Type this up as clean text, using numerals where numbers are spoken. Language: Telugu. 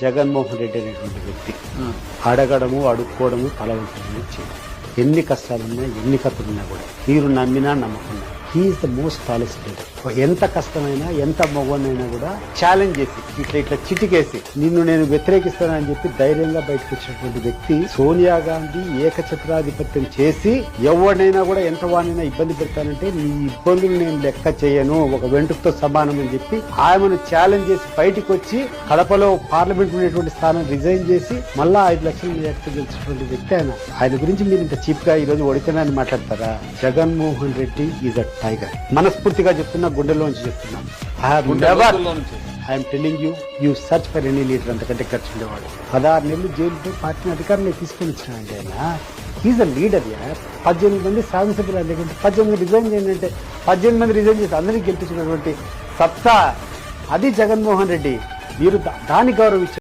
జగన్మోహన్ రెడ్డి అనేటువంటి వ్యక్తి అడగడము అడుక్కోవడము తలవంచడము చేయడం. ఎన్ని కష్టాలున్నా ఎన్ని కథలున్నా కూడా మీరు నమ్మినా నమ్మకున్నా he is the most tallest leader. ఎంత కష్టమైనా ఎంత మగవనైనా కూడా ఛాలెంజ్ చేసి ఇట్లా చిటికేసి నిన్ను నేను వ్యతిరేకిస్తానని చెప్పి ధైర్యంగా బయటకు వచ్చినటువంటి వ్యక్తి సోనియా గాంధీ ఏకఛత్రాధిపత్యం చేసి ఎవరినైనా కూడా ఎంత వాడినైనా ఇబ్బంది పెడతానంటే నీ ఇబ్బందులు నేను లెక్క చేయను, ఒక వెంట్రుకతో సమానం అని చెప్పి ఆమెను ఛాలెంజ్ చేసి బయటకు వచ్చి కడపలో పార్లమెంట్ ఉండేటువంటి స్థానం రిజైన్ చేసి మళ్ళా 5 లక్షల మెజార్టీతో గెలిచినటువంటి వ్యక్తి ఆయన గురించి మీరు ఇంత చీప్ గా ఈ రోజు ఓడిపోయినా మాట్లాడతారా? Jaganmohan Reddy is a tiger. మనస్ఫూర్తిగా చెప్తున్నా, గుండెల్లోంచి చెప్తున్నా. I'm telling you search for any leader అంతకంటే ఖర్చు ఉండేవాడు. 16 నెలలు జైలుతో పార్టీని అధికారంలో తీసుకొని వచ్చినాడండి ఆయన. హీజ్ అ లీడర్ యార్. 18 మంది శాసనసభ్యులు లేకుంటే 18 రిజైన్ చేయండి అంటే 18 మంది రిజైన్ చేసి అందరికీ గెలిపించినటువంటి సత్తా అది జగన్మోహన్ రెడ్డి. మీరు దాన్ని గౌరవించారు.